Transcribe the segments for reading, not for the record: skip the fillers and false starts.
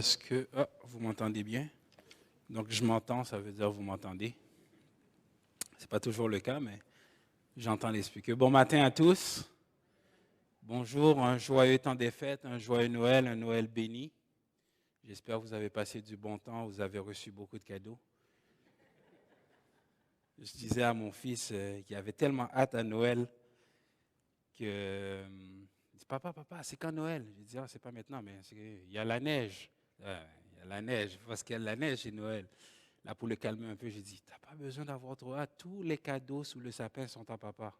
Est-ce que vous m'entendez bien? Donc, je m'entends, ça veut dire vous m'entendez. Ce n'est pas toujours le cas, mais j'entends les speakers. Bon matin à tous. Bonjour, un joyeux temps des fêtes, un joyeux Noël, un Noël béni. J'espère que vous avez passé du bon temps, vous avez reçu beaucoup de cadeaux. Je disais à mon fils qu'il avait tellement hâte à Noël que il dit, papa, c'est quand Noël? Je dis, c'est pas maintenant, mais il y a la neige. Il y a la neige, parce qu'il y a la neige chez Noël. Là, pour le calmer un peu, j'ai dit, tu n'as pas besoin d'avoir trop hâte. Tous les cadeaux sous le sapin sont à papa.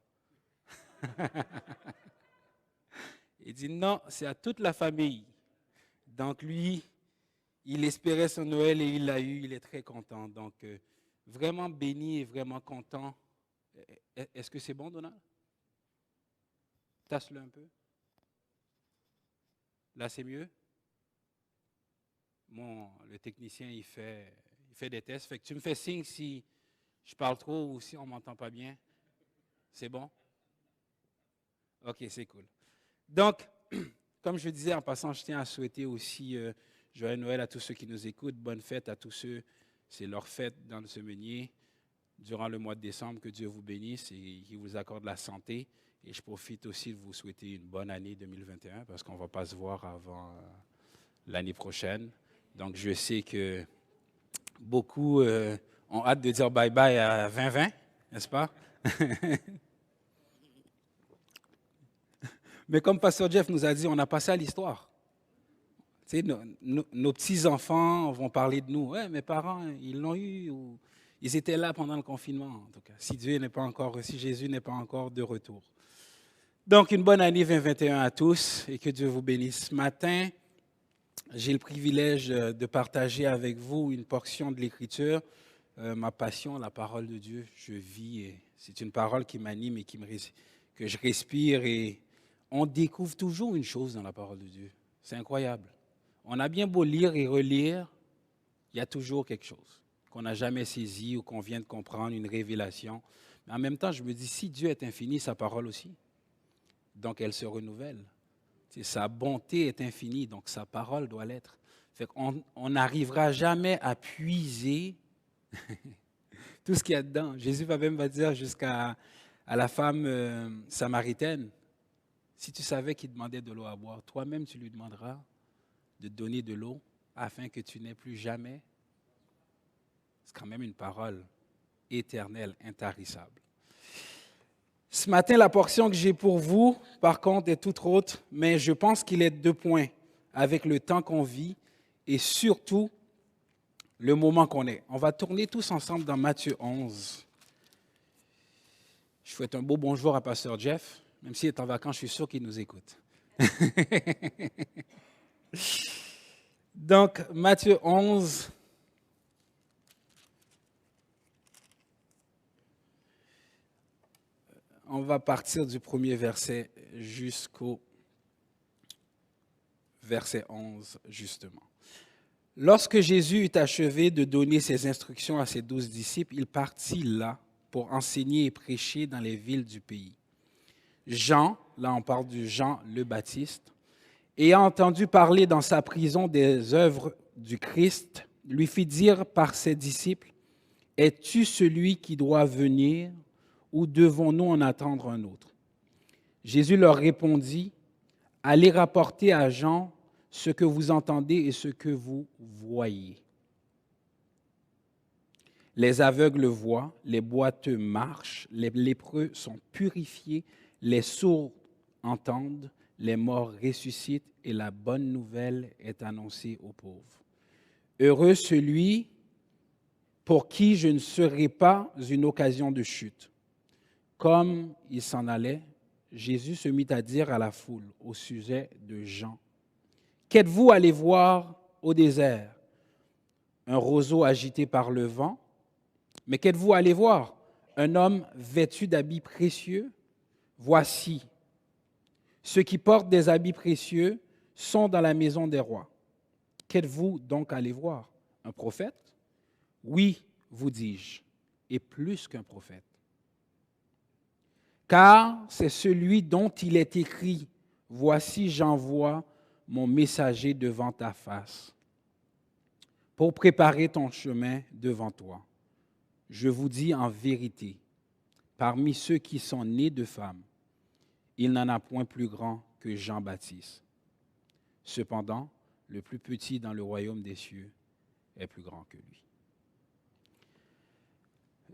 Il dit, non, c'est à toute la famille. Donc, lui, il espérait son Noël et il l'a eu. Il est très content. Donc, vraiment béni et vraiment content. Est-ce que c'est bon, Donald? Tasse-le un peu. Là, c'est mieux? Bon, le technicien, il fait des tests. Fait que tu me fais signe si je parle trop ou si on ne m'entend pas bien. C'est bon? OK, c'est cool. Donc, comme je disais en passant, je tiens à souhaiter aussi joyeux Noël à tous ceux qui nous écoutent. Bonne fête à tous ceux, c'est leur fête dans le Semenier durant le mois de décembre. Que Dieu vous bénisse et qu'il vous accorde la santé. Et je profite aussi de vous souhaiter une bonne année 2021 parce qu'on ne va pas se voir avant l'année prochaine. Donc, je sais que beaucoup ont hâte de dire bye-bye à 2020, n'est-ce pas? Mais comme Pasteur Jeff nous a dit, on a passé à l'histoire. Tu sais, nos petits-enfants vont parler de nous. Ouais, mes parents, ils l'ont eu, ou ils étaient là pendant le confinement, en tout cas, si Jésus n'est pas encore de retour. Donc, une bonne année 2021 à tous et que Dieu vous bénisse. Ce matin, j'ai le privilège de partager avec vous une portion de l'Écriture, ma passion, la parole de Dieu. Je vis et c'est une parole qui m'anime et que je respire et on découvre toujours une chose dans la parole de Dieu. C'est incroyable. On a bien beau lire et relire, il y a toujours quelque chose qu'on n'a jamais saisi ou qu'on vient de comprendre, une révélation. Mais en même temps, je me dis, si Dieu est infini, sa parole aussi. Donc, elle se renouvelle. Sa bonté est infinie, donc sa parole doit l'être. On n'arrivera jamais à puiser tout ce qu'il y a dedans. Jésus va même dire jusqu'à la femme samaritaine, si tu savais qu'il demandait de l'eau à boire, toi-même tu lui demanderas de donner de l'eau afin que tu n'aies plus jamais. C'est quand même une parole éternelle, intarissable. Ce matin, la portion que j'ai pour vous, par contre, est toute autre, mais je pense qu'il est de 2 points avec le temps qu'on vit et surtout le moment qu'on est. On va tourner tous ensemble dans Matthieu 11. Je souhaite un beau bonjour à Pasteur Jeff. Même s'il est en vacances, je suis sûr qu'il nous écoute. Donc, Matthieu 11. On va partir du premier verset jusqu'au verset 11, justement. Lorsque Jésus eut achevé de donner ses instructions à ses 12 disciples, il partit là pour enseigner et prêcher dans les villes du pays. Jean, là on parle de Jean le Baptiste, ayant entendu parler dans sa prison des œuvres du Christ, lui fit dire par ses disciples, « Es-tu celui qui doit venir ou devons-nous en attendre un autre ?» Jésus leur répondit, « Allez rapporter à Jean ce que vous entendez et ce que vous voyez. Les aveugles voient, les boiteux marchent, les lépreux sont purifiés, les sourds entendent, les morts ressuscitent et la bonne nouvelle est annoncée aux pauvres. Heureux celui pour qui je ne serai pas une occasion de chute. » Comme il s'en allait, Jésus se mit à dire à la foule au sujet de Jean, « Qu'êtes-vous allé voir au désert? Un roseau agité par le vent? Mais qu'êtes-vous allé voir? Un homme vêtu d'habits précieux? Voici, ceux qui portent des habits précieux sont dans la maison des rois. Qu'êtes-vous donc allé voir? Un prophète? Oui, vous dis-je, et plus qu'un prophète. Car c'est celui dont il est écrit, « Voici, j'envoie mon messager devant ta face. pour préparer ton chemin devant toi. Je vous dis en vérité, parmi ceux qui sont nés de femmes, il n'en a point plus grand que Jean-Baptiste. Cependant, le plus petit dans le royaume des cieux est plus grand que lui.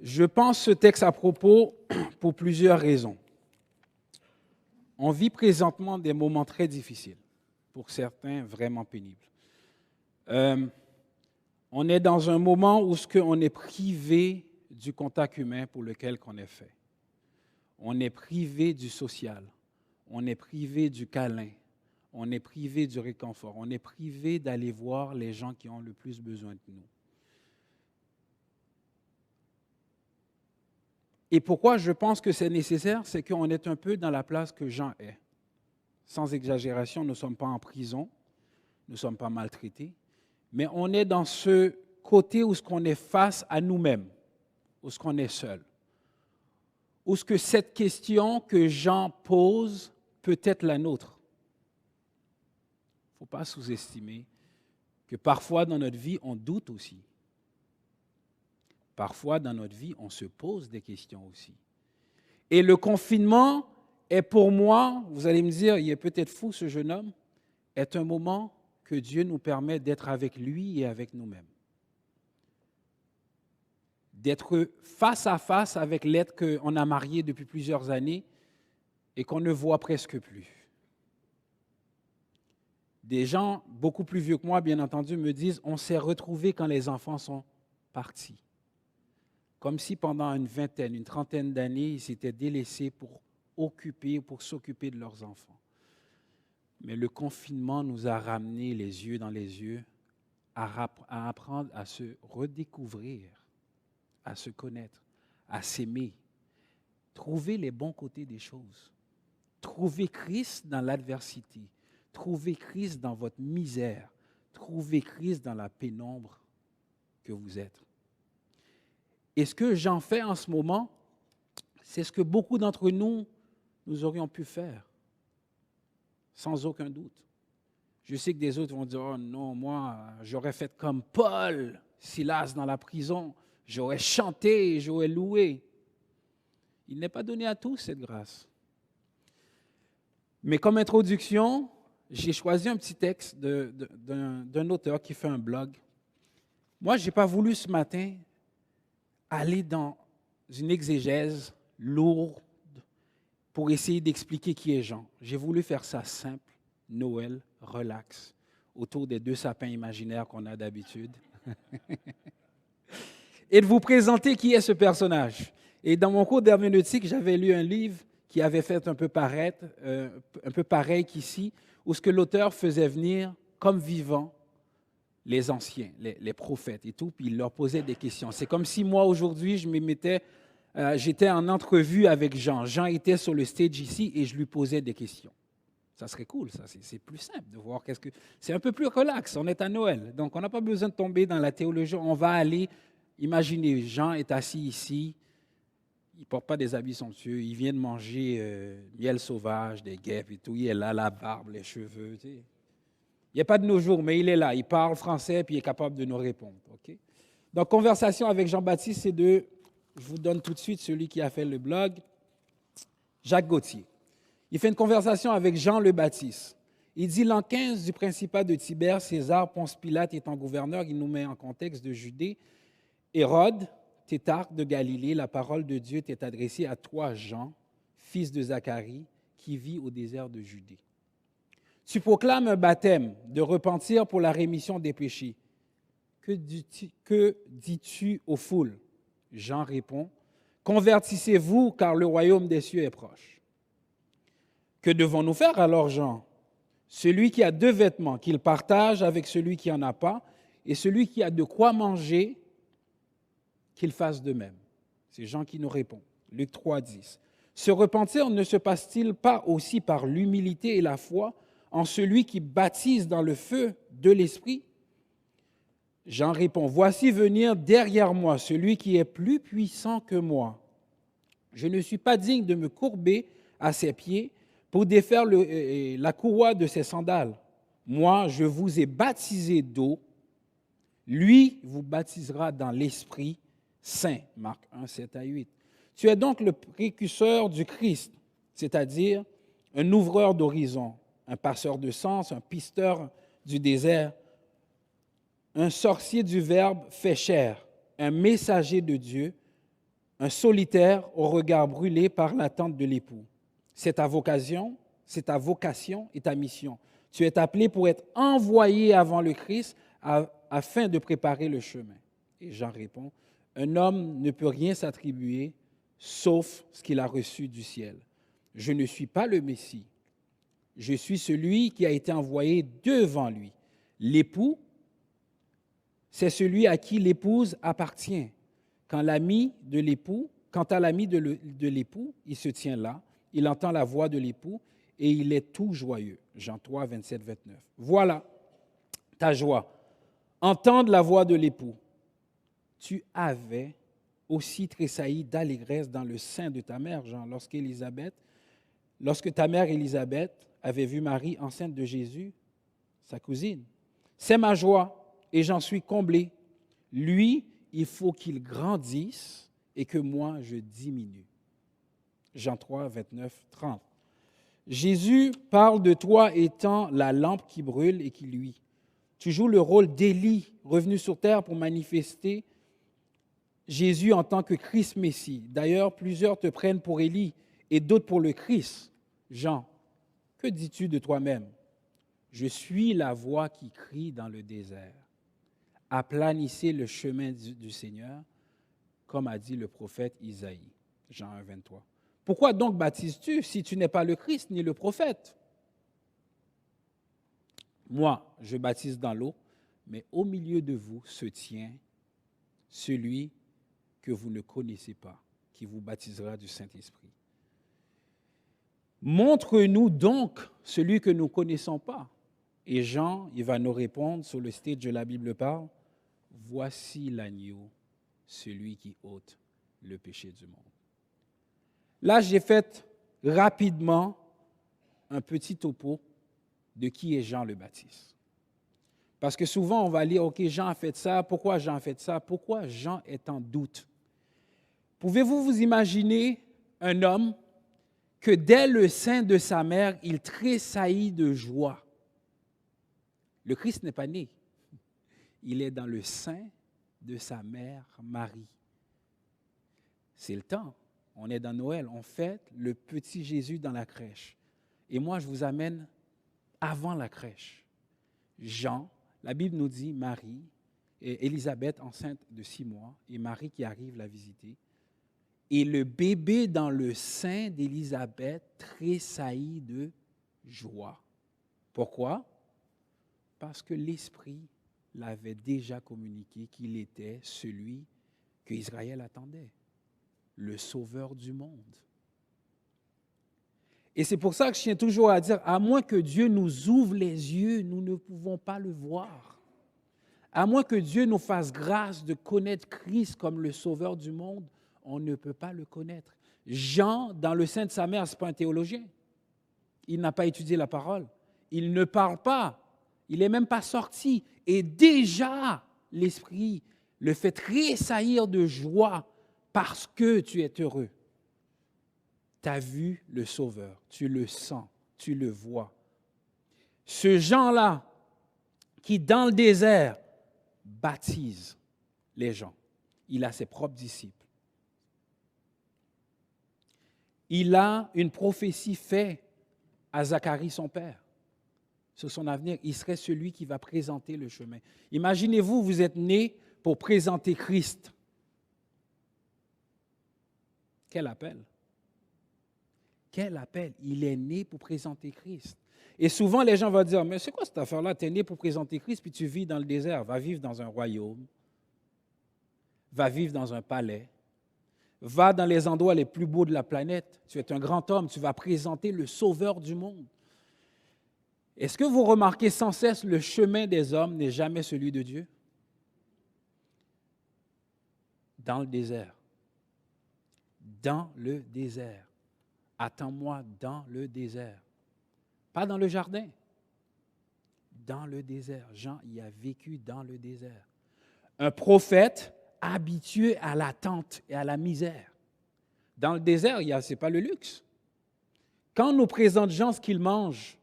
Je pense ce texte à propos pour plusieurs raisons. On vit présentement des moments très difficiles, pour certains vraiment pénibles. On est dans un moment où on est privé du contact humain pour lequel on est fait. On est privé du social. On est privé du câlin. On est privé du réconfort. On est privé d'aller voir les gens qui ont le plus besoin de nous. Et pourquoi je pense que c'est nécessaire, c'est qu'on est un peu dans la place que Jean est. Sans exagération, nous ne sommes pas en prison, nous ne sommes pas maltraités, mais on est dans ce côté où on est face à nous-mêmes, où on est seul, où cette question que Jean pose peut être la nôtre. Il ne faut pas sous-estimer que parfois dans notre vie, on doute aussi. Parfois, dans notre vie, on se pose des questions aussi. Et le confinement est pour moi, vous allez me dire, il est peut-être fou ce jeune homme, est un moment que Dieu nous permet d'être avec lui et avec nous-mêmes. D'être face à face avec l'être qu'on a marié depuis plusieurs années et qu'on ne voit presque plus. Des gens beaucoup plus vieux que moi, bien entendu, me disent, on s'est retrouvés quand les enfants sont partis. Comme si pendant une vingtaine, une trentaine d'années, ils s'étaient délaissés pour s'occuper de leurs enfants. Mais le confinement nous a ramenés les yeux dans les yeux à apprendre à se redécouvrir, à se connaître, à s'aimer, trouver les bons côtés des choses, trouver Christ dans l'adversité, trouver Christ dans votre misère, trouver Christ dans la pénombre que vous êtes. Et ce que j'en fais en ce moment, c'est ce que beaucoup d'entre nous aurions pu faire, sans aucun doute. Je sais que des autres vont dire, oh non, moi, j'aurais fait comme Paul, Silas dans la prison, j'aurais chanté, j'aurais loué. Il n'est pas donné à tous cette grâce. Mais comme introduction, j'ai choisi un petit texte d'un auteur qui fait un blog. Moi, je n'ai pas voulu ce matin aller dans une exégèse lourde pour essayer d'expliquer qui est Jean. J'ai voulu faire ça simple, Noël, relax, autour des 2 sapins imaginaires qu'on a d'habitude. Et de vous présenter qui est ce personnage. Et dans mon cours d'herméneutique, j'avais lu un livre qui avait fait un peu pareil qu'ici, où ce que l'auteur faisait venir comme vivant les anciens, les prophètes et tout, puis il leur posait des questions. C'est comme si moi, aujourd'hui, j'étais en entrevue avec Jean. Jean était sur le stage ici et je lui posais des questions. Ça serait cool, ça. C'est plus simple de voir c'est un peu plus relax. On est à Noël, donc on n'a pas besoin de tomber dans la théologie. On va aller, imaginez, Jean est assis ici, il ne porte pas des habits somptueux, il vient de manger miel sauvage, des guêpes et tout, il est là, la barbe, les cheveux, tu sais. Il n'y a pas de nos jours, mais il est là, il parle français puis il est capable de nous répondre. Okay? Donc, conversation avec Jean-Baptiste, je vous donne tout de suite celui qui a fait le blog, Jacques Gauthier. Il fait une conversation avec Jean le Baptiste. Il dit, l'an 15 du principat de Tibère, César, Ponce Pilate étant gouverneur, il nous met en contexte de Judée, Hérode, tétrarque de Galilée, la parole de Dieu t'est adressée à toi, Jean, fils de Zacharie, qui vit au désert de Judée. Tu proclames un baptême de repentir pour la rémission des péchés. Que dis-tu aux foules? Jean répond, convertissez-vous car le royaume des cieux est proche. Que devons-nous faire alors, Jean? Celui qui a 2 vêtements, qu'il partage avec celui qui n'en a pas, et celui qui a de quoi manger, qu'il fasse de même. C'est Jean qui nous répond. Luc 3, 10. Se repentir ne se passe-t-il pas aussi par l'humilité et la foi en celui qui baptise dans le feu de l'Esprit? Jean répond, voici venir derrière moi celui qui est plus puissant que moi. Je ne suis pas digne de me courber à ses pieds pour défaire la courroie de ses sandales. Moi, je vous ai baptisé d'eau, Lui vous baptisera dans l'Esprit Saint. Marc 1, 7 à 8. Tu es donc le précurseur du Christ, c'est-à-dire un ouvreur d'horizon, un passeur de sens, un pisteur du désert, un sorcier du Verbe fait chair, un messager de Dieu, un solitaire au regard brûlé par l'attente de l'époux. C'est ta vocation et ta mission. Tu es appelé pour être envoyé avant le Christ afin de préparer le chemin. Et Jean répond, un homme ne peut rien s'attribuer sauf ce qu'il a reçu du ciel. Je ne suis pas le Messie. Je suis celui qui a été envoyé devant lui. L'époux, c'est celui à qui l'épouse appartient. Quant à l'ami de l'époux, il se tient là, il entend la voix de l'époux et il est tout joyeux. Jean 3, 27, 29. Voilà ta joie. Entendre la voix de l'époux. Tu avais aussi tressailli d'allégresse dans le sein de ta mère, Jean, lorsque ta mère Élisabeth avait vu Marie enceinte de Jésus, sa cousine. C'est ma joie et j'en suis comblé. Lui, il faut qu'il grandisse et que moi, je diminue. Jean 3, 29, 30. Jésus parle de toi étant la lampe qui brûle et qui luit. Tu joues le rôle d'Élie, revenu sur terre pour manifester Jésus en tant que Christ Messie. D'ailleurs, plusieurs te prennent pour Élie et d'autres pour le Christ. Jean, que dis-tu de toi-même? Je suis la voix qui crie dans le désert. Aplanissez le chemin du Seigneur, comme a dit le prophète Isaïe. Jean 1, 23. Pourquoi donc baptises-tu si tu n'es pas le Christ ni le prophète? Moi, je baptise dans l'eau, mais au milieu de vous se tient celui que vous ne connaissez pas, qui vous baptisera du Saint-Esprit. Montre-nous donc celui que nous ne connaissons pas. Et Jean, il va nous répondre sur le stage de la Bible parle, voici l'agneau, celui qui ôte le péché du monde. Là, j'ai fait rapidement un petit topo de qui est Jean le Baptiste. Parce que souvent, on va lire, OK, Jean a fait ça, pourquoi Jean a fait ça, pourquoi Jean est en doute. Pouvez-vous vous imaginer un homme que dès le sein de sa mère, il tressaillit de joie? Le Christ n'est pas né. Il est dans le sein de sa mère Marie. C'est le temps. On est dans Noël. On fête le petit Jésus dans la crèche. Et moi, je vous amène avant la crèche. Jean, la Bible nous dit Marie, et Élisabeth enceinte de 6 mois, et Marie qui arrive la visiter. Et le bébé dans le sein d'Élisabeth tressaillit de joie. Pourquoi? Parce que l'Esprit l'avait déjà communiqué qu'il était celui que Israël attendait, le Sauveur du monde. Et c'est pour ça que je tiens toujours à dire, à moins que Dieu nous ouvre les yeux, nous ne pouvons pas le voir. À moins que Dieu nous fasse grâce de connaître Christ comme le Sauveur du monde, on ne peut pas le connaître. Jean, dans le sein de sa mère, ce n'est pas un théologien. Il n'a pas étudié la parole. Il ne parle pas. Il n'est même pas sorti. Et déjà, l'Esprit le fait tressaillir de joie parce que tu es heureux. Tu as vu le Sauveur, tu le sens, tu le vois. Ce Jean-là, qui dans le désert baptise les gens, il a ses propres disciples. Il a une prophétie faite à Zacharie, son père, sur son avenir. Il serait celui qui va présenter le chemin. Imaginez-vous, vous êtes né pour présenter Christ. Quel appel! Quel appel! Il est né pour présenter Christ. Et souvent, les gens vont dire, mais c'est quoi cette affaire-là? Tu es né pour présenter Christ, puis tu vis dans le désert. Va vivre dans un royaume. Va vivre dans un palais. Va dans les endroits les plus beaux de la planète. Tu es un grand homme, tu vas présenter le Sauveur du monde. Est-ce que vous remarquez sans cesse le chemin des hommes n'est jamais celui de Dieu? Dans le désert. Dans le désert. Attends-moi dans le désert. Pas dans le jardin. Dans le désert. Jean y a vécu dans le désert. Un prophète habitué à l'attente et à la misère. Dans le désert, ce n'est pas le luxe. Quand on nous présente Jean ce qu'il mange,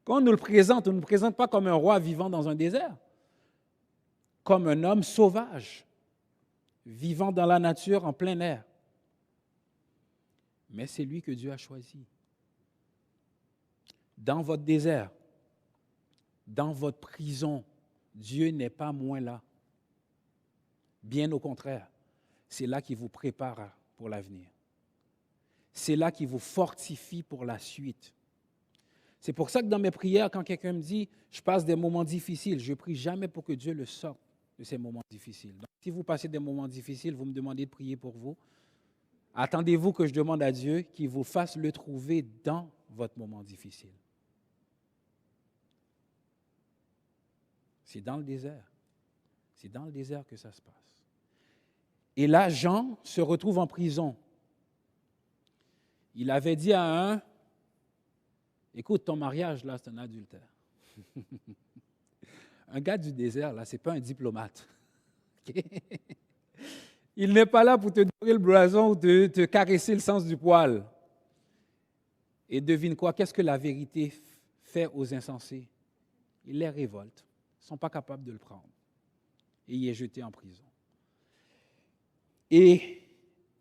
quand on nous le présente, on ne nous présente pas comme un roi vivant dans un désert, comme un homme sauvage, vivant dans la nature en plein air. Mais c'est lui que Dieu a choisi. Dans votre désert, dans votre prison, Dieu n'est pas moins là. Bien au contraire, c'est là qu'il vous prépare pour l'avenir. C'est là qu'il vous fortifie pour la suite. C'est pour ça que dans mes prières, quand quelqu'un me dit « je passe des moments difficiles », je ne prie jamais pour que Dieu le sorte de ces moments difficiles. Donc, si vous passez des moments difficiles, vous me demandez de prier pour vous, attendez-vous que je demande à Dieu qu'il vous fasse le trouver dans votre moment difficile. C'est dans le désert. C'est dans le désert que ça se passe. Et là, Jean se retrouve en prison. Il avait dit à un, écoute, ton mariage, là, c'est un adultère. Un gars du désert, là, ce n'est pas un diplomate. Okay? Il n'est pas là pour te dorer le blason ou te caresser le sens du poil. Et devine quoi, qu'est-ce que la vérité fait aux insensés? Il les révolte. Ils ne sont pas capables de le prendre. Et il est jeté en prison. Et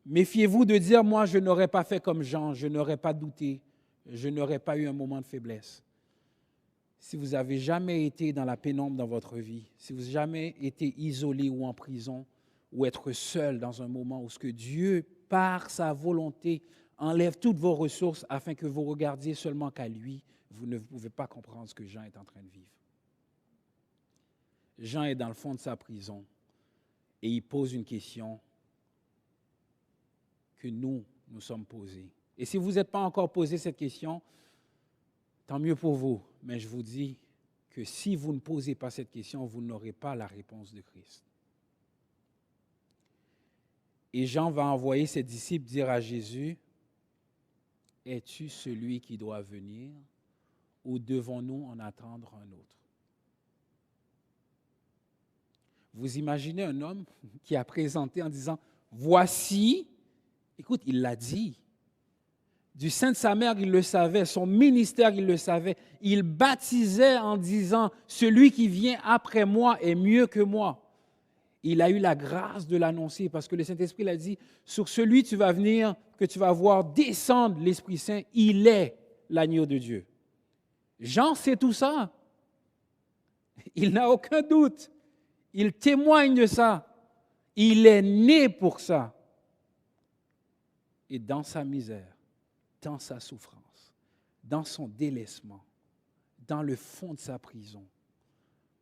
méfiez-vous de dire, moi, je n'aurais pas fait comme Jean, je n'aurais pas douté, je n'aurais pas eu un moment de faiblesse. Si vous n'avez jamais été dans la pénombre dans votre vie, si vous n'avez jamais été isolé ou en prison, ou être seul dans un moment où ce que Dieu, par sa volonté, enlève toutes vos ressources afin que vous regardiez seulement qu'à lui, vous ne pouvez pas comprendre ce que Jean est en train de vivre. Jean est dans le fond de sa prison et il pose une question que nous sommes posés. Et si vous n'êtes pas encore posé cette question, tant mieux pour vous. Mais je vous dis que si vous ne posez pas cette question, vous n'aurez pas la réponse de Christ. Et Jean va envoyer ses disciples dire à Jésus, « Es-tu celui qui doit venir ou devons-nous en attendre un autre? » Vous imaginez un homme qui a présenté en disant, « Voici », écoute, il l'a dit, du sein de sa mère, il le savait, son ministère, il le savait. Il baptisait en disant, « Celui qui vient après moi est mieux que moi. » Il a eu la grâce de l'annoncer parce que le Saint-Esprit l'a dit, « Sur celui tu vas venir, que tu vas voir descendre l'Esprit Saint, il est l'agneau de Dieu. » Jean sait tout ça. Il n'a aucun doute. Il témoigne de ça. Il est né pour ça. Et dans sa misère, dans sa souffrance, dans son délaissement, dans le fond de sa prison,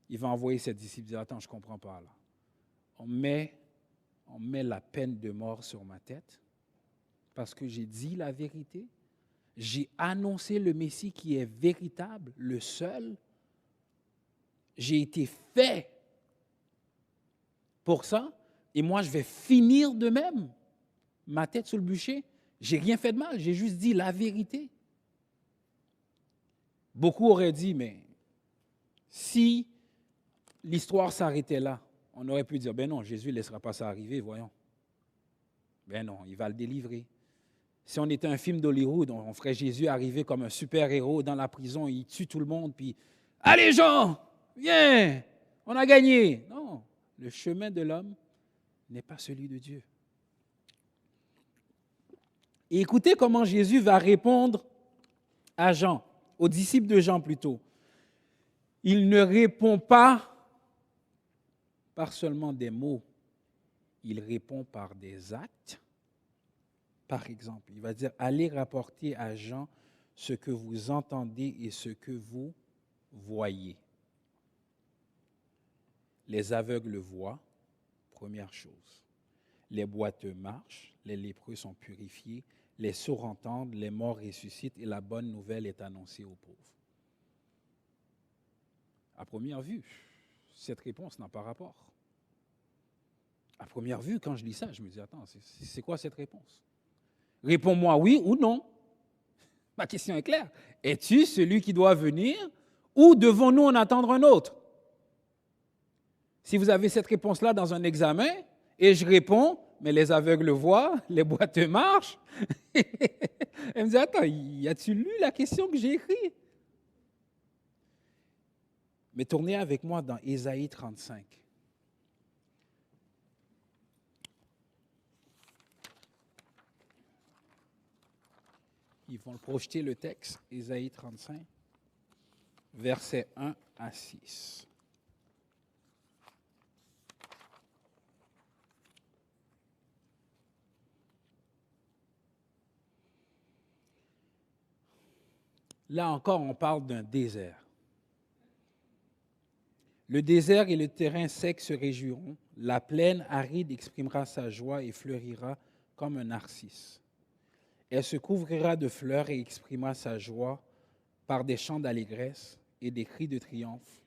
il va envoyer ses disciples dire, « Attends, je ne comprends pas là. On met la peine de mort sur ma tête parce que j'ai dit la vérité. J'ai annoncé le Messie qui est véritable, le seul. J'ai été fait pour ça et moi je vais finir de même. Ma tête sur le bûcher, j'ai rien fait de mal, j'ai juste dit la vérité. » Beaucoup auraient dit, mais si l'histoire s'arrêtait là, on aurait pu dire, ben non, Jésus ne laissera pas ça arriver, voyons. Ben non, il va le délivrer. Si on était un film d'Hollywood, on ferait Jésus arriver comme un super-héros dans la prison, il tue tout le monde, puis « Allez Jean, viens, on a gagné !» Non, le chemin de l'homme n'est pas celui de Dieu. Et écoutez comment Jésus va répondre à Jean, aux disciples de Jean plutôt. Il ne répond pas par seulement des mots, il répond par des actes. Par exemple, il va dire, allez rapporter à Jean ce que vous entendez et ce que vous voyez. Les aveugles voient, première chose. Les boiteux marchent, les lépreux sont purifiés, les sourds entendent, les morts ressuscitent et la bonne nouvelle est annoncée aux pauvres. À première vue, cette réponse n'a pas rapport. À première vue, quand je lis ça, je me dis, attends, c'est quoi cette réponse? Réponds-moi oui ou non. Ma question est claire. Es-tu celui qui doit venir ou devons-nous en attendre un autre? Si vous avez cette réponse-là dans un examen, et je réponds, mais les aveugles voient, les boiteux marchent. Elle me dit, attends, as-tu lu la question que j'ai écrite? Mais tournez avec moi dans Ésaïe 35. Ils vont le projeter le texte, Ésaïe 35, versets 1 à 6. Là encore, on parle d'un désert. Le désert et le terrain sec se réjouiront, la plaine aride exprimera sa joie et fleurira comme un narcisse. Elle se couvrira de fleurs et exprimera sa joie par des chants d'allégresse et des cris de triomphe.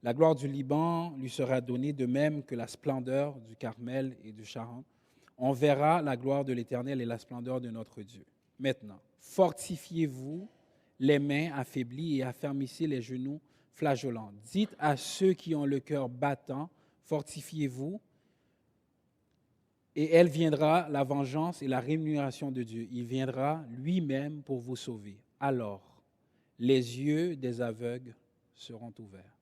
La gloire du Liban lui sera donnée de même que la splendeur du Carmel et du Sharon. On verra la gloire de l'Éternel et la splendeur de notre Dieu. Maintenant, fortifiez-vous les mains affaiblies et affermissez les genoux flageolants. Dites à ceux qui ont le cœur battant, fortifiez-vous, et elle viendra, la vengeance et la rémunération de Dieu. Il viendra lui-même pour vous sauver. Alors, les yeux des aveugles seront ouverts.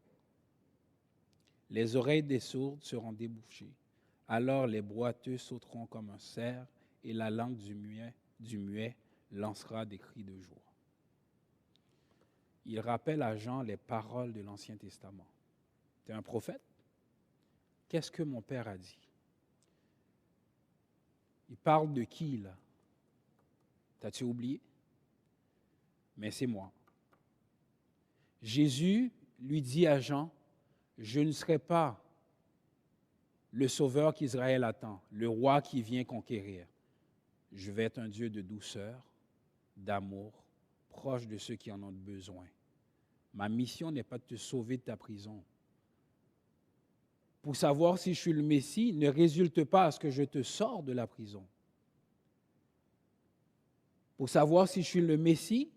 Les oreilles des sourds seront débouchées. Alors les boiteux sauteront comme un cerf et la langue du muet lancera des cris de joie. Il rappelle à Jean les paroles de l'Ancien Testament. Tu es un prophète? Qu'est-ce que mon père a dit? Il parle de qui, là? T'as-tu oublié? Mais c'est moi. Jésus lui dit à Jean, je ne serai pas le sauveur qu'Israël attend, le roi qui vient conquérir. Je vais être un Dieu de douceur, d'amour, proche de ceux qui en ont besoin. Ma mission n'est pas de te sauver de ta prison. Pour savoir si je suis le Messie, ne résulte pas à ce que je te sors de la prison. Pour savoir si je suis le Messie,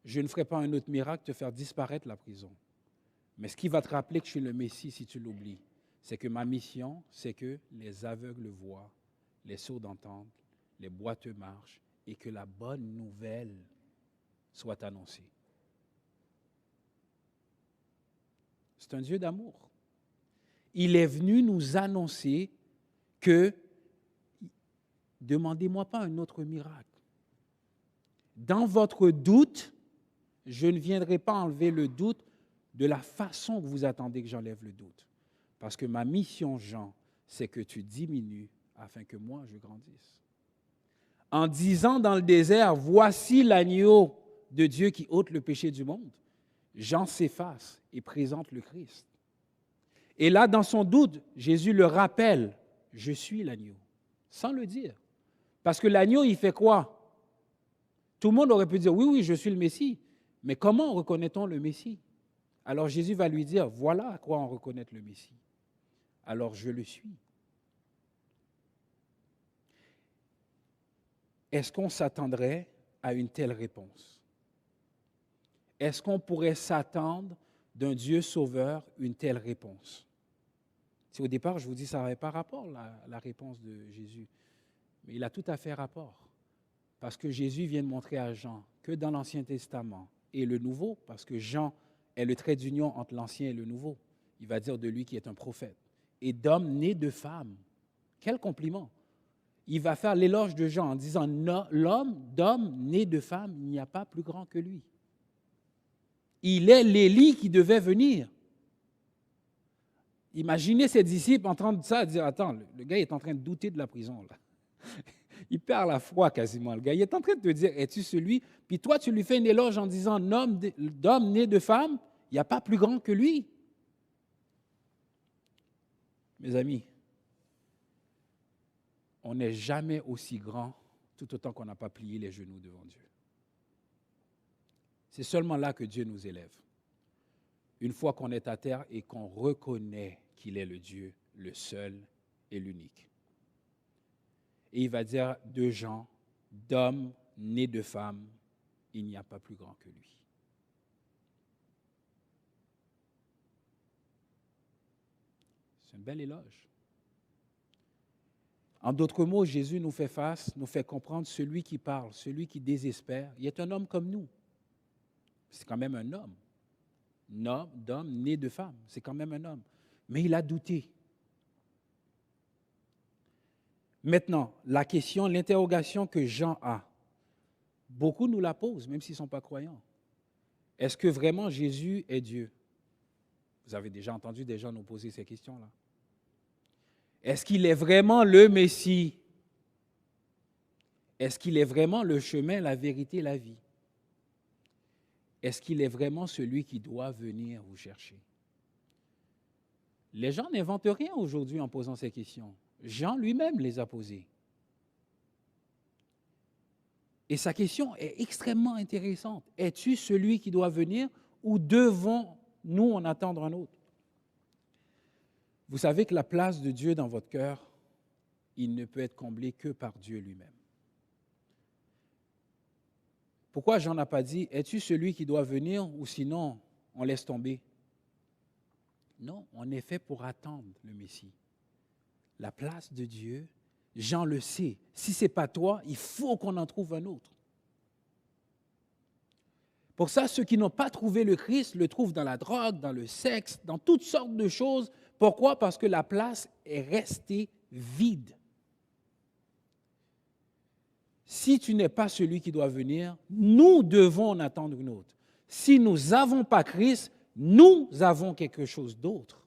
je ne ferai pas un autre miracle, te faire disparaître la prison. Mais ce qui va te rappeler que je suis le Messie si tu l'oublies, c'est que ma mission, c'est que les aveugles voient, les sourds entendent, les boiteux marchent et que la bonne nouvelle soit annoncée. C'est un Dieu d'amour. Il est venu nous annoncer que demandez-moi pas un autre miracle. Dans votre doute, je ne viendrai pas enlever le doute de la façon que vous attendez que j'enlève le doute. Parce que ma mission, Jean, c'est que tu diminues afin que moi, je grandisse. En disant dans le désert, voici l'agneau de Dieu qui ôte le péché du monde, Jean s'efface et présente le Christ. Et là, dans son doute, Jésus le rappelle, je suis l'agneau, sans le dire. Parce que l'agneau, il fait quoi? Tout le monde aurait pu dire, oui, oui, je suis le Messie. Mais comment reconnaît-on le Messie? Alors Jésus va lui dire, voilà à quoi on reconnaît le Messie. Alors je le suis. Est-ce qu'on s'attendrait à une telle réponse? Est-ce qu'on pourrait s'attendre d'un Dieu sauveur une telle réponse? Si au départ, je vous dis, ça n'avait pas rapport, la réponse de Jésus. Mais il a tout à fait rapport. Parce que Jésus vient de montrer à Jean que dans l'Ancien Testament et le Nouveau, parce que Jean est le trait d'union entre l'Ancien et le Nouveau, il va dire de lui qui est un prophète. Et d'homme né de femme. Quel compliment! Il va faire l'éloge de Jean en disant, l'homme d'homme né de femme, il n'y a pas plus grand que lui. Il est l'Élie qui devait venir. Imaginez ses disciples en train de ça, dire, attends, le gars est en train de douter de la prison, là. Il perd la foi quasiment, le gars. Il est en train de te dire, es-tu celui? Puis toi, tu lui fais une éloge en disant, d'homme né de femme, il n'y a pas plus grand que lui. Mes amis, on n'est jamais aussi grand tout autant qu'on n'a pas plié les genoux devant Dieu. C'est seulement là que Dieu nous élève. Une fois qu'on est à terre et qu'on reconnaît qu'il est le Dieu, le seul et l'unique. Et il va dire de Jean, d'homme né de femme, il n'y a pas plus grand que lui. C'est un bel éloge. En d'autres mots, Jésus nous fait face, nous fait comprendre celui qui parle, celui qui désespère. Il est un homme comme nous. C'est quand même un homme. D'homme né de femme. C'est quand même un homme. Mais il a douté. Maintenant, la question, l'interrogation que Jean a, beaucoup nous la posent, même s'ils ne sont pas croyants. Est-ce que vraiment Jésus est Dieu? Vous avez déjà entendu des gens nous poser ces questions-là. Est-ce qu'il est vraiment le Messie? Est-ce qu'il est vraiment le chemin, la vérité, la vie? Est-ce qu'il est vraiment celui qui doit venir vous chercher? Les gens n'inventent rien aujourd'hui en posant ces questions. Jean lui-même les a posées. Et sa question est extrêmement intéressante. Es-tu celui qui doit venir ou devons-nous en attendre un autre? Vous savez que la place de Dieu dans votre cœur, il ne peut être comblé que par Dieu lui-même. Pourquoi Jean n'a pas dit, es-tu celui qui doit venir ou sinon on laisse tomber? Non, on est fait pour attendre le Messie. La place de Dieu, Jean le sait. Si ce n'est pas toi, il faut qu'on en trouve un autre. Pour ça, ceux qui n'ont pas trouvé le Christ le trouvent dans la drogue, dans le sexe, dans toutes sortes de choses. Pourquoi? Parce que la place est restée vide. Si tu n'es pas celui qui doit venir, nous devons en attendre une autre. Si nous n'avons pas Christ, nous avons quelque chose d'autre.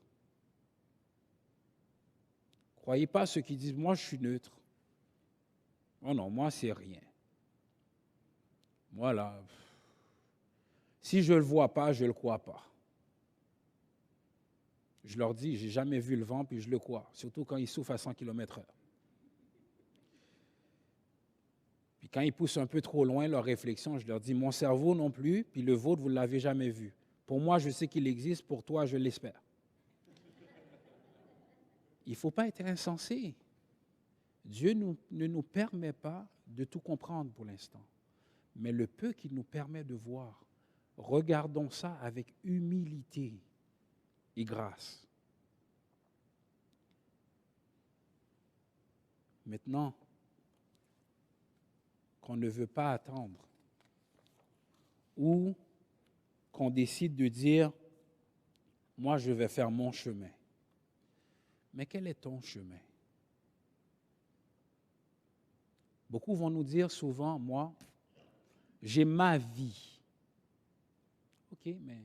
Croyez pas ceux qui disent, moi je suis neutre. Oh non, moi c'est rien. Moi là, si je ne le vois pas, je ne le crois pas. Je leur dis, j'ai jamais vu le vent, puis je le crois, surtout quand il souffle à 100 km/h. Puis quand ils poussent un peu trop loin leur réflexion, je leur dis, mon cerveau non plus, puis le vôtre, vous ne l'avez jamais vu. Pour moi, je sais qu'il existe, pour toi, je l'espère. Il ne faut pas être insensé. Dieu ne nous permet pas de tout comprendre pour l'instant, mais le peu qu'il nous permet de voir, regardons ça avec humilité et grâce. Maintenant, qu'on ne veut pas attendre ou qu'on décide de dire, moi je vais faire mon chemin. Mais quel est ton chemin? Beaucoup vont nous dire souvent, moi, j'ai ma vie. OK, mais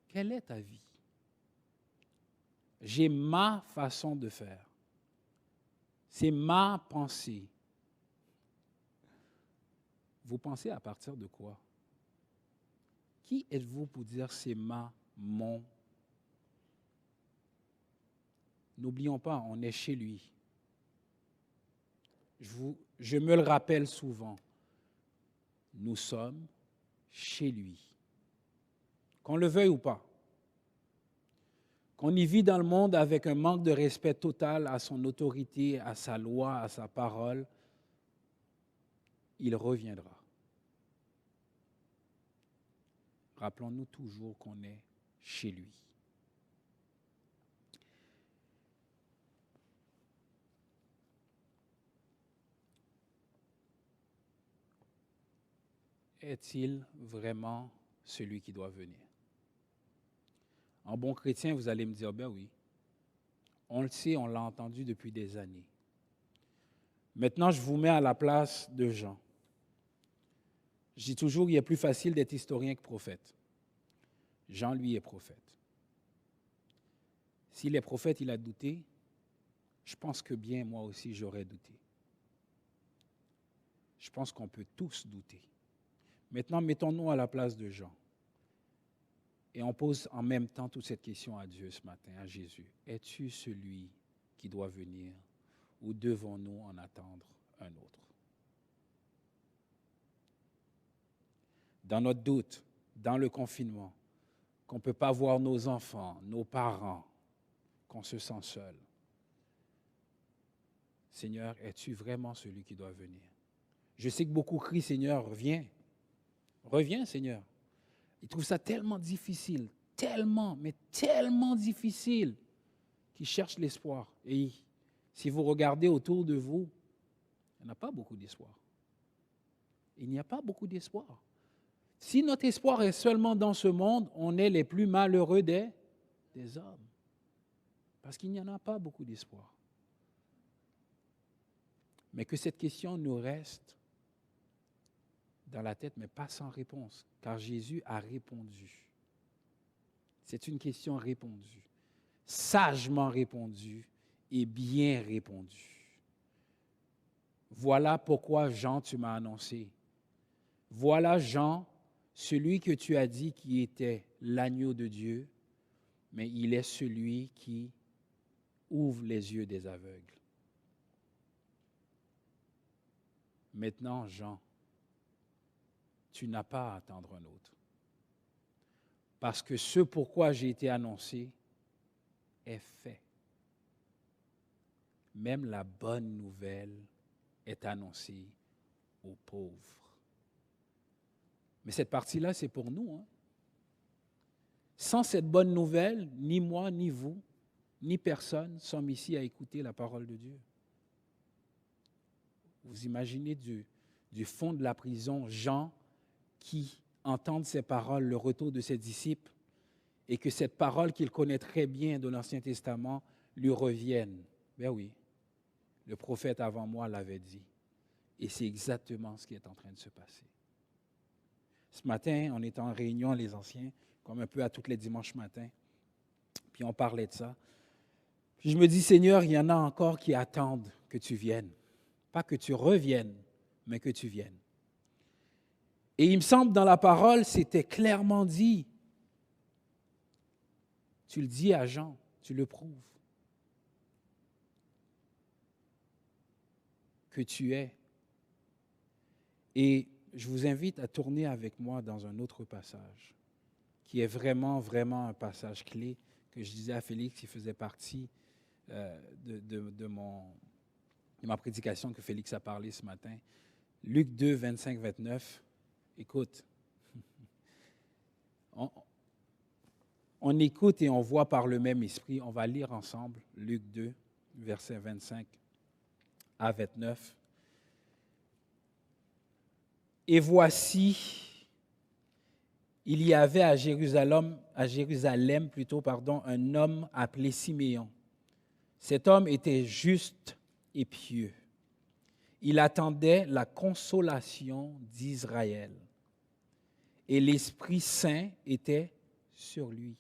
quelle est ta vie? J'ai ma façon de faire. C'est ma pensée. Vous pensez à partir de quoi? Qui êtes-vous pour dire c'est mon? N'oublions pas, on est chez lui. Je me le rappelle souvent. Nous sommes chez lui. Qu'on le veuille ou pas. Qu'on y vit dans le monde avec un manque de respect total à son autorité, à sa loi, à sa parole, il reviendra. Rappelons-nous toujours qu'on est chez lui. Est-il vraiment celui qui doit venir? En bon chrétien, vous allez me dire, ben oui, on le sait, on l'a entendu depuis des années. Maintenant, je vous mets à la place de Jean. Je dis toujours qu'il est plus facile d'être historien que prophète. Jean, lui, est prophète. S'il est prophète, il a douté. Je pense que bien, moi aussi, j'aurais douté. Je pense qu'on peut tous douter. Maintenant, mettons-nous à la place de Jean. Et on pose en même temps toute cette question à Dieu ce matin, à Jésus. Es-tu celui qui doit venir ou devons-nous en attendre un autre? Dans notre doute, dans le confinement, qu'on ne peut pas voir nos enfants, nos parents, qu'on se sent seul. Seigneur, es-tu vraiment celui qui doit venir? Je sais que beaucoup crient, Seigneur, reviens. Reviens, Seigneur. Ils trouvent ça tellement difficile, tellement, mais tellement difficile. qui cherchent l'espoir. Et si vous regardez autour de vous, il n'y a pas beaucoup d'espoir. Il n'y a pas beaucoup d'espoir. Si notre espoir est seulement dans ce monde, on est les plus malheureux des hommes. Parce qu'il n'y en a pas beaucoup d'espoir. Mais que cette question nous reste dans la tête, mais pas sans réponse, car Jésus a répondu. C'est une question répondue, sagement répondue et bien répondue. Voilà pourquoi, Jean, tu m'as annoncé. Voilà, Jean, celui que tu as dit qui était l'agneau de Dieu, mais il est celui qui ouvre les yeux des aveugles. Maintenant, Jean, tu n'as pas à attendre un autre. Parce que ce pourquoi j'ai été annoncé est fait. Même la bonne nouvelle est annoncée aux pauvres. Mais cette partie-là, c'est pour nous. Sans cette bonne nouvelle, ni moi, ni vous, ni personne sommes ici à écouter la parole de Dieu. Vous imaginez du fond de la prison, Jean qui entend ces paroles, le retour de ses disciples, et que cette parole qu'il connaît très bien de l'Ancien Testament lui revienne. Ben oui, le prophète avant moi l'avait dit. Et c'est exactement ce qui est en train de se passer. Ce matin, on était en réunion, les anciens, comme un peu à tous les dimanches matins, puis on parlait de ça. Puis je me dis, Seigneur, il y en a encore qui attendent que tu viennes. Pas que tu reviennes, mais que tu viennes. Et il me semble, dans la parole, c'était clairement dit. Tu le dis à Jean, tu le prouves. Que tu es. Et je vous invite à tourner avec moi dans un autre passage, qui est vraiment, vraiment un passage clé, que je disais à Félix, qui faisait partie de ma prédication que Félix a parlé ce matin. Luc 2, 25, 29. Écoute, on écoute et on voit par le même esprit. On va lire ensemble Luc 2, versets 25 à 29. Et voici, il y avait à Jérusalem un homme appelé Siméon. Cet homme était juste et pieux. Il attendait la consolation d'Israël. Et l'Esprit Saint était sur lui.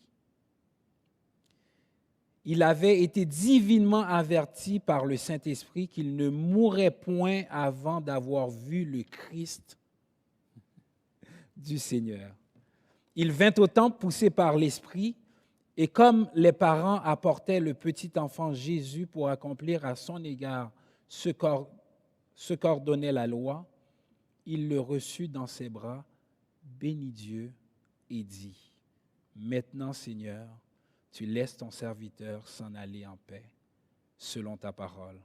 Il avait été divinement averti par le Saint-Esprit qu'il ne mourrait point avant d'avoir vu le Christ du Seigneur. Il vint au temple poussé par l'Esprit, et comme les parents apportaient le petit enfant Jésus pour accomplir à son égard ce qu'ordonnait la loi, il le reçut dans ses bras, bénit Dieu et dit, « Maintenant, Seigneur, tu laisses ton serviteur s'en aller en paix, selon ta parole,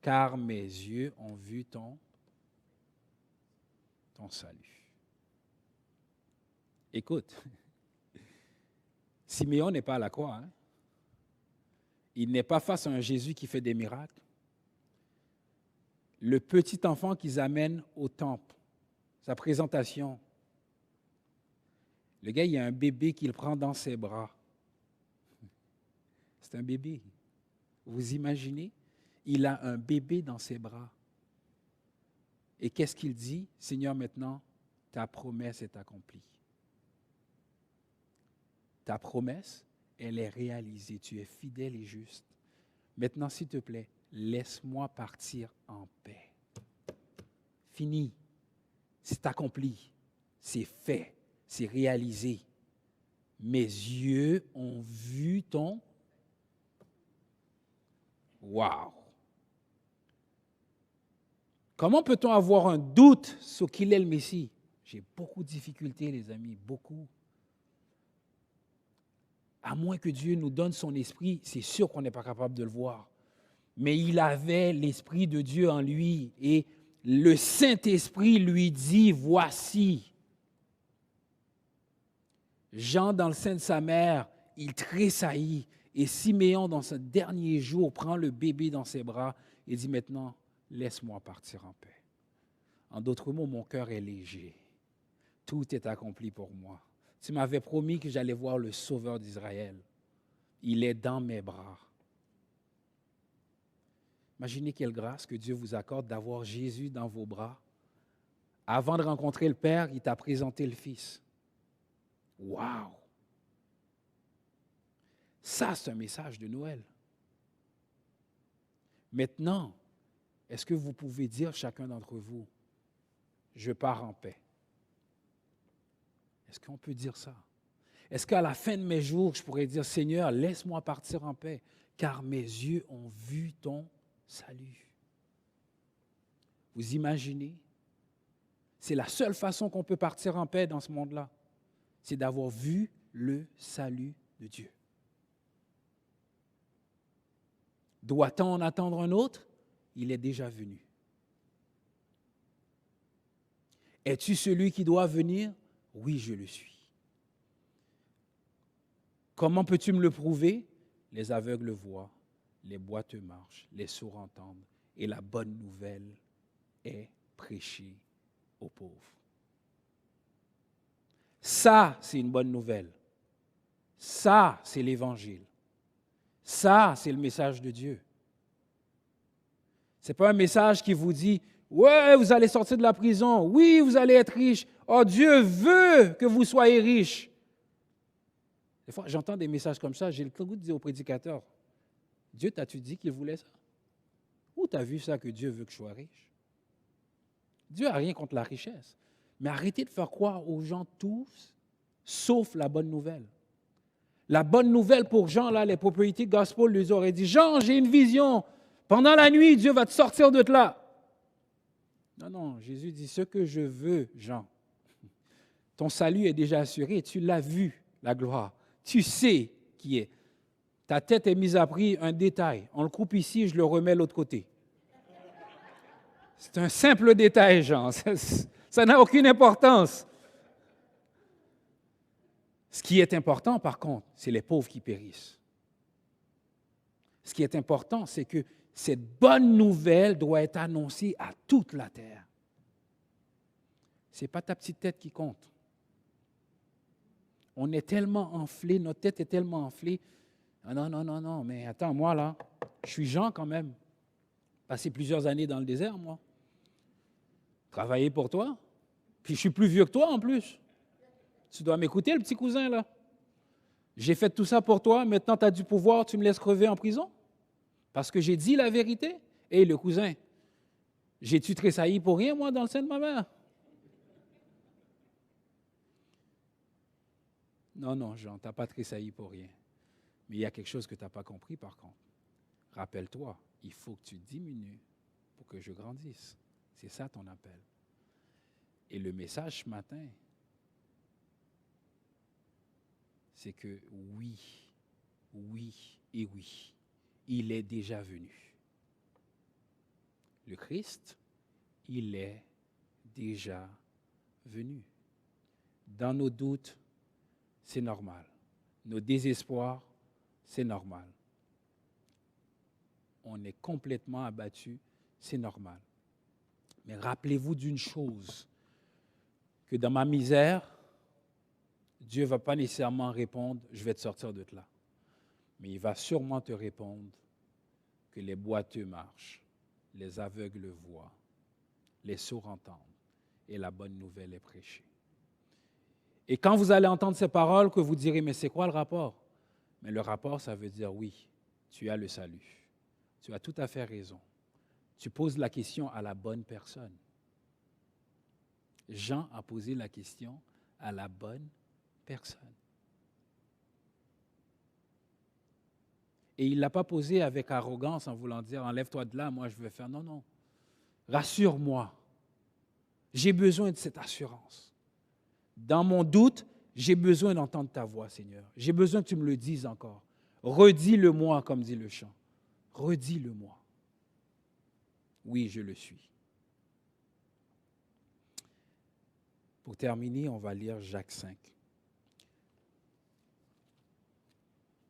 car mes yeux ont vu ton salut. » Écoute, Siméon n'est pas à la croix. Il n'est pas face à un Jésus qui fait des miracles. Le petit enfant qu'ils amènent au temple, sa présentation, le gars, il y a un bébé qu'il prend dans ses bras. C'est un bébé. Vous imaginez? Il a un bébé dans ses bras. Et qu'est-ce qu'il dit? Seigneur, maintenant, ta promesse est accomplie. Ta promesse, elle est réalisée. Tu es fidèle et juste. Maintenant, s'il te plaît, laisse-moi partir en paix. Fini. C'est accompli. C'est fait. C'est réalisé. Mes yeux ont vu ton... Wow! Comment peut-on avoir un doute sur qui est le Messie? J'ai beaucoup de difficultés, les amis, beaucoup. À moins que Dieu nous donne son esprit, c'est sûr qu'on n'est pas capable de le voir. Mais il avait l'Esprit de Dieu en lui et le Saint-Esprit lui dit, voici. Jean, dans le sein de sa mère, il tressaillit Et Siméon, dans ce dernier jour, prend le bébé dans ses bras et dit maintenant, laisse-moi partir en paix. En d'autres mots, mon cœur est léger. Tout est accompli pour moi. Tu m'avais promis que j'allais voir le Sauveur d'Israël. Il est dans mes bras. Imaginez quelle grâce que Dieu vous accorde d'avoir Jésus dans vos bras. Avant de rencontrer le Père, il t'a présenté le Fils. Wow! Ça, c'est un message de Noël. Maintenant, est-ce que vous pouvez dire chacun d'entre vous, je pars en paix? Est-ce qu'on peut dire ça? Est-ce qu'à la fin de mes jours, je pourrais dire, Seigneur, laisse-moi partir en paix, car mes yeux ont vu ton salut? Vous imaginez? C'est la seule façon qu'on peut partir en paix dans ce monde-là. C'est d'avoir vu le salut de Dieu. Doit-on en attendre un autre? Il est déjà venu. Es-tu celui qui doit venir? Oui, je le suis. Comment peux-tu me le prouver? Les aveugles voient, les boiteux marchent, les sourds entendent, et la bonne nouvelle est prêchée aux pauvres. Ça, c'est une bonne nouvelle. Ça, c'est l'Évangile. Ça, c'est le message de Dieu. Ce n'est pas un message qui vous dit « Ouais, vous allez sortir de la prison. Oui, vous allez être riche. Oh, Dieu veut que vous soyez riche. » Des fois, j'entends des messages comme ça, j'ai le goût de dire au prédicateur « Dieu, t'as-tu dit qu'il voulait ça? Où t'as vu ça que Dieu veut que je sois riche? » Dieu n'a rien contre la richesse. Mais arrêtez de faire croire aux gens tous, sauf la bonne nouvelle. La bonne nouvelle pour Jean, là, les propriétés gospel lui auraient dit « Jean, j'ai une vision. Pendant la nuit, Dieu va te sortir de là. » Non, non, Jésus dit « Ce que je veux, Jean, ton salut est déjà assuré. Tu l'as vu, la gloire. Tu sais qui est. Ta tête est mise à prix, un détail. On le coupe ici, je le remets de l'autre côté. » C'est un simple détail, Jean. Ça n'a aucune importance. Ce qui est important, par contre, c'est les pauvres qui périssent. Ce qui est important, c'est que cette bonne nouvelle doit être annoncée à toute la terre. Ce n'est pas ta petite tête qui compte. On est tellement enflé, notre tête est tellement enflée. Ah non, non, non, non, mais attends, moi là, je suis Jean quand même. Passé plusieurs années dans le désert, moi. Travailler pour toi. Puis je suis plus vieux que toi en plus. Tu dois m'écouter, le petit cousin là. J'ai fait tout ça pour toi, maintenant tu as du pouvoir, tu me laisses crever en prison? Parce que j'ai dit la vérité? Hé, le cousin, j'ai-tu tressailli pour rien, moi, dans le sein de ma mère? Non, non, Jean, tu n'as pas tressailli pour rien. Mais il y a quelque chose que tu n'as pas compris, par contre. Rappelle-toi, il faut que tu diminues pour que je grandisse. C'est ça ton appel. Et le message ce matin, c'est que oui, oui et oui, il est déjà venu. Le Christ, il est déjà venu. Dans nos doutes, c'est normal. Nos désespoirs, c'est normal. On est complètement abattu, c'est normal. Mais rappelez-vous d'une chose, que dans ma misère, Dieu ne va pas nécessairement répondre « je vais te sortir de là ». Mais il va sûrement te répondre que les boiteux marchent, les aveugles voient, les sourds entendent et la bonne nouvelle est prêchée. Et quand vous allez entendre ces paroles, que vous direz « mais c'est quoi le rapport ?» Mais le rapport, ça veut dire « oui, tu as le salut. Tu as tout à fait raison. Tu poses la question à la bonne personne. » Jean a posé la question à la bonne personne. Et il ne l'a pas posé avec arrogance en voulant dire « enlève-toi de là, moi je veux faire… » Non, non. Rassure-moi. J'ai besoin de cette assurance. Dans mon doute, j'ai besoin d'entendre ta voix, Seigneur. J'ai besoin que tu me le dises encore. Redis-le-moi, comme dit le chant. Redis-le-moi. Oui, je le suis. Pour terminer, on va lire Jacques 5,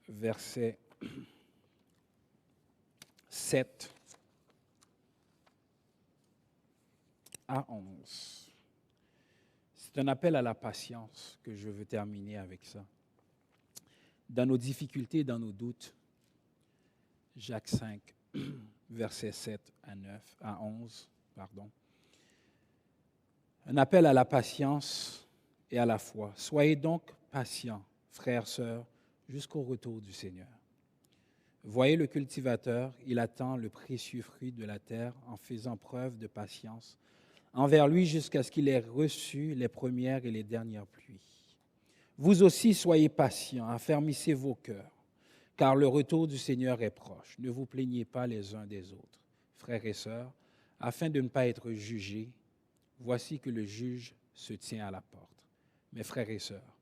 versets 7 à 11. C'est un appel à la patience que je veux terminer avec ça. Dans nos difficultés, dans nos doutes, Jacques 5, versets 7 à 11, pardon. Un appel à la patience et à la foi. Soyez donc patients, frères, sœurs, jusqu'au retour du Seigneur. Voyez le cultivateur, il attend le précieux fruit de la terre en faisant preuve de patience envers lui jusqu'à ce qu'il ait reçu les premières et les dernières pluies. Vous aussi soyez patients, affermissez vos cœurs, car le retour du Seigneur est proche. Ne vous plaignez pas les uns des autres, frères et sœurs, afin de ne pas être jugés. Voici que le juge se tient à la porte. Mes frères et sœurs,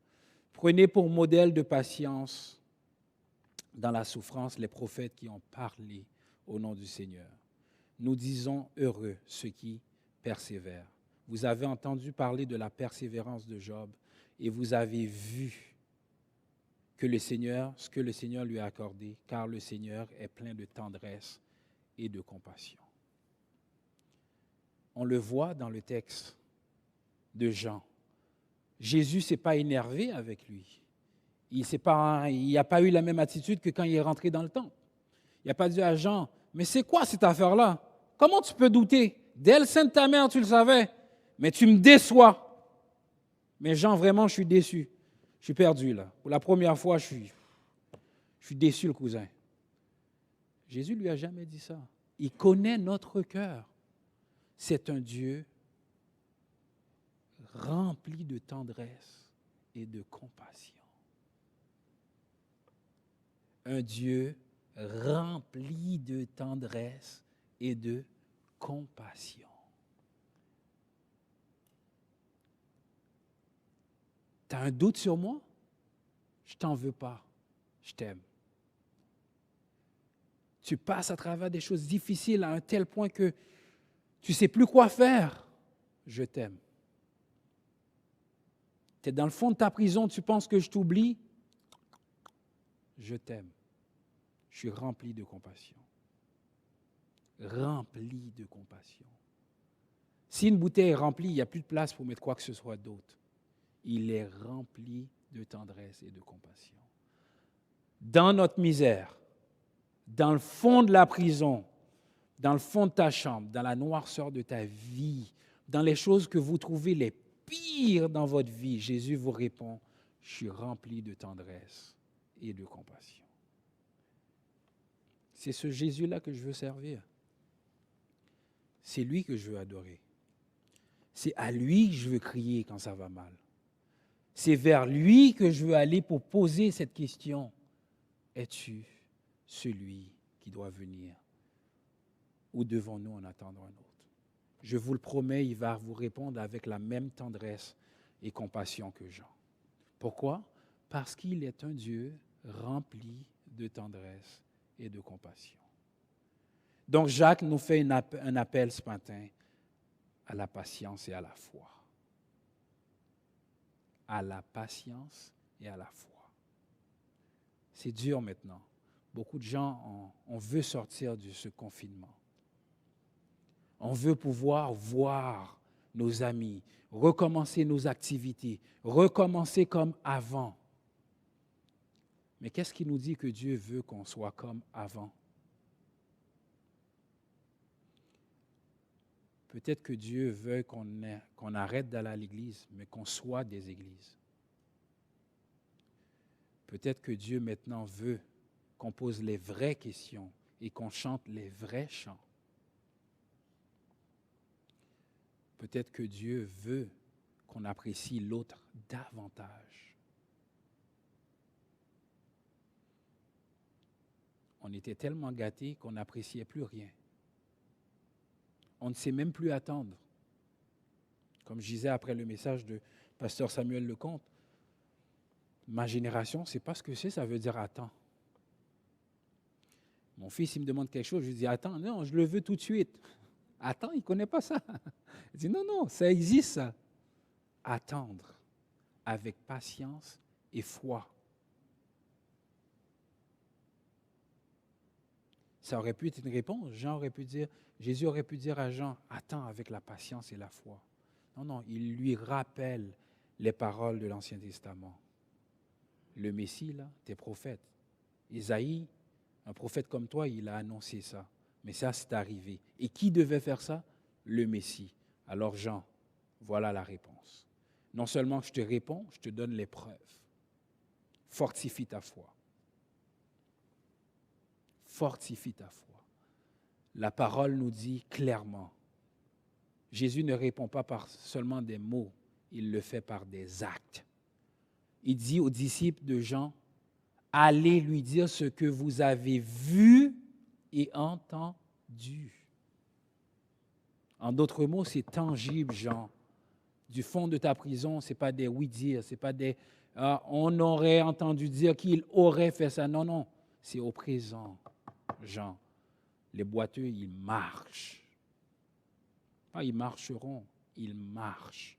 prenez pour modèle de patience dans la souffrance les prophètes qui ont parlé au nom du Seigneur. Nous disons heureux ceux qui persévèrent. Vous avez entendu parler de la persévérance de Job et vous avez vu que ce que le Seigneur lui a accordé, car le Seigneur est plein de tendresse et de compassion. On le voit dans le texte de Jean. Jésus ne s'est pas énervé avec lui. Il n'a pas eu la même attitude que quand il est rentré dans le temple. Il n'a pas dit à Jean, mais c'est quoi cette affaire-là? Comment tu peux douter? Dès le sein de ta mère, tu le savais, mais tu me déçois. Mais Jean, vraiment, je suis déçu. Je suis perdu là. Pour la première fois, je suis déçu, le cousin. Jésus ne lui a jamais dit ça. Il connaît notre cœur. C'est un Dieu rempli de tendresse et de compassion. Un Dieu rempli de tendresse et de compassion. Tu as un doute sur moi? Je ne t'en veux pas. Je t'aime. Tu passes à travers des choses difficiles à un tel point que tu ne sais plus quoi faire. Je t'aime. Tu es dans le fond de ta prison, tu penses que je t'oublie. Je t'aime. Je suis rempli de compassion. Rempli de compassion. Si une bouteille est remplie, il n'y a plus de place pour mettre quoi que ce soit d'autre. Il est rempli de tendresse et de compassion. Dans notre misère, dans le fond de la prison, dans le fond de ta chambre, dans la noirceur de ta vie, dans les choses que vous trouvez les pires dans votre vie, Jésus vous répond, je suis rempli de tendresse et de compassion. C'est ce Jésus-là que je veux servir. C'est lui que je veux adorer. C'est à lui que je veux crier quand ça va mal. C'est vers lui que je veux aller pour poser cette question. Es-tu celui qui doit venir? Ou devons-nous en attendre un autre? Je vous le promets, il va vous répondre avec la même tendresse et compassion que Jean. Pourquoi? Parce qu'il est un Dieu rempli de tendresse et de compassion. Donc Jacques nous fait un appel ce matin à la patience et à la foi. À la patience et à la foi. C'est dur maintenant. Beaucoup de gens, on veut sortir de ce confinement. On veut pouvoir voir nos amis, recommencer nos activités, recommencer comme avant. Mais qu'est-ce qui nous dit que Dieu veut qu'on soit comme avant? Peut-être que Dieu veut qu'on arrête d'aller à l'église, mais qu'on soit des églises. Peut-être que Dieu maintenant veut qu'on pose les vraies questions et qu'on chante les vrais chants. Peut-être que Dieu veut qu'on apprécie l'autre davantage. On était tellement gâtés qu'on n'appréciait plus rien. On ne sait même plus attendre. Comme je disais après le message de pasteur Samuel Lecomte, ma génération, c'est pas ce que c'est, ça veut dire attends. Mon fils, il me demande quelque chose, je lui dis attends, non, je le veux tout de suite. Attends, il ne connaît pas ça. Il dit non, ça existe ça. Attendre avec patience et foi. Ça aurait pu être une réponse. Jésus aurait pu dire à Jean, attends avec la patience et la foi. Non, non, il lui rappelle les paroles de l'Ancien Testament. Le Messie, là, t'es prophète. Isaïe, un prophète comme toi, il a annoncé ça. Mais ça, c'est arrivé. Et qui devait faire ça? Le Messie. Alors Jean, voilà la réponse. Non seulement je te réponds, je te donne les preuves. Fortifie ta foi. Fortifie ta foi. La parole nous dit clairement, Jésus ne répond pas par seulement des mots, il le fait par des actes. Il dit aux disciples de Jean, allez lui dire ce que vous avez vu et entendu. En d'autres mots, c'est tangible, Jean. Du fond de ta prison, ce n'est pas des oui-dire, ce n'est pas des on aurait entendu dire qu'il aurait fait ça. Non, non, c'est au présent, Jean. Les boiteux, ils marchent. Pas ils marcheront, ils marchent.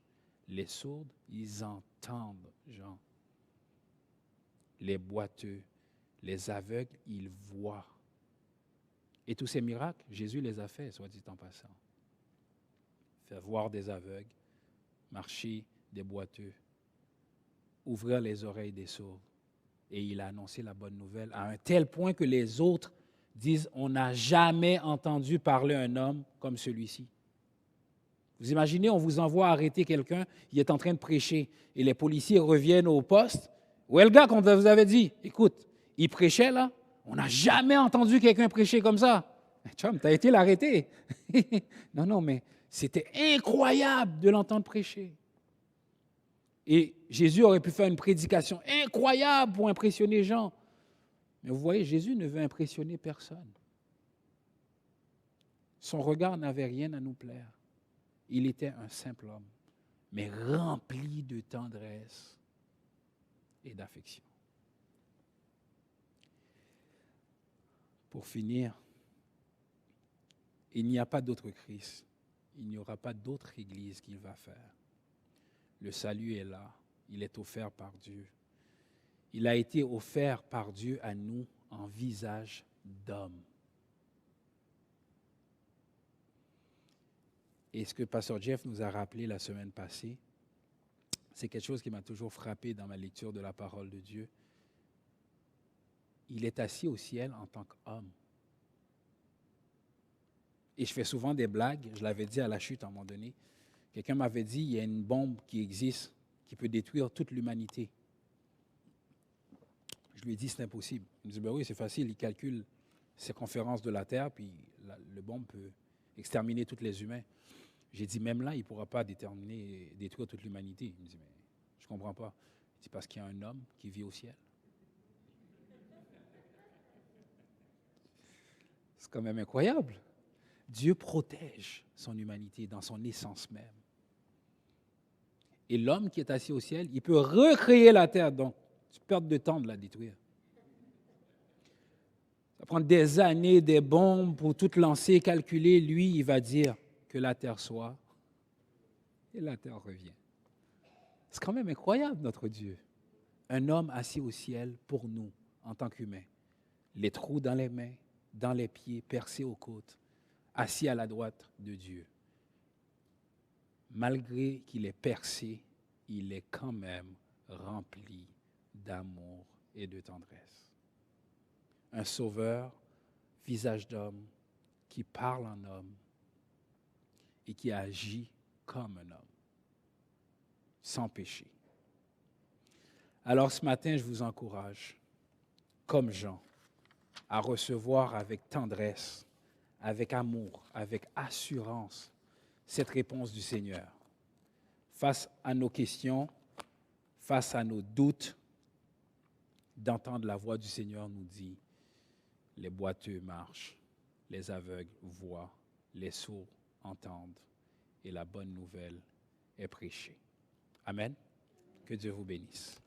Les sourds, ils entendent, Jean. Les boiteux, les aveugles, ils voient. Et tous ces miracles, Jésus les a faits, soit dit en passant. Faire voir des aveugles, marcher des boiteux, ouvrir les oreilles des sourds. Et il a annoncé la bonne nouvelle à un tel point que les autres disent, on n'a jamais entendu parler un homme comme celui-ci. Vous imaginez, on vous envoie arrêter quelqu'un, il est en train de prêcher, et les policiers reviennent au poste. Où est le gars qu'on vous avait dit? Écoute, il prêchait là, on n'a jamais entendu quelqu'un prêcher comme ça. Chum, tu as été l'arrêter. Non, non, mais c'était incroyable de l'entendre prêcher. Et Jésus aurait pu faire une prédication incroyable pour impressionner les gens. Mais vous voyez, Jésus ne veut impressionner personne. Son regard n'avait rien à nous plaire. Il était un simple homme, mais rempli de tendresse et d'affection. Pour finir, il n'y a pas d'autre Christ. Il n'y aura pas d'autre Église qu'il va faire. Le salut est là. Il est offert par Dieu. Il a été offert par Dieu à nous en visage d'homme. Et ce que Pasteur Jeff nous a rappelé la semaine passée, c'est quelque chose qui m'a toujours frappé dans ma lecture de la parole de Dieu. Il est assis au ciel en tant qu'homme. Et je fais souvent des blagues, je l'avais dit à la chute à un moment donné. Quelqu'un m'avait dit, il y a une bombe qui existe, qui peut détruire toute l'humanité. Je lui ai dit, c'est impossible. Il me dit, ben oui, c'est facile, il calcule circonférence de la Terre, puis le bombe peut exterminer tous les humains. J'ai dit, même là, il ne pourra pas détruire toute l'humanité. Il me dit, mais je ne comprends pas. Il dit, parce qu'il y a un homme qui vit au ciel. C'est quand même incroyable. Dieu protège son humanité dans son essence même. Et l'homme qui est assis au ciel, il peut recréer la terre, donc tu perds de temps de la détruire. Ça prend des années, des bombes pour tout lancer, calculer. Lui, il va dire que la terre soit, et la terre revient. C'est quand même incroyable, notre Dieu. Un homme assis au ciel pour nous, en tant qu'humains. Les trous dans les mains, dans les pieds, percés aux côtes, assis à la droite de Dieu. Malgré qu'il est percé, il est quand même rempli d'amour et de tendresse. Un sauveur, visage d'homme, qui parle en homme et qui agit comme un homme, sans péché. Alors ce matin, je vous encourage, comme Jean, à recevoir avec tendresse, avec amour, avec assurance, cette réponse du Seigneur. Face à nos questions, face à nos doutes, d'entendre la voix du Seigneur nous dit, les boiteux marchent, les aveugles voient, les sourds entendent, et la bonne nouvelle est prêchée. Amen. Que Dieu vous bénisse.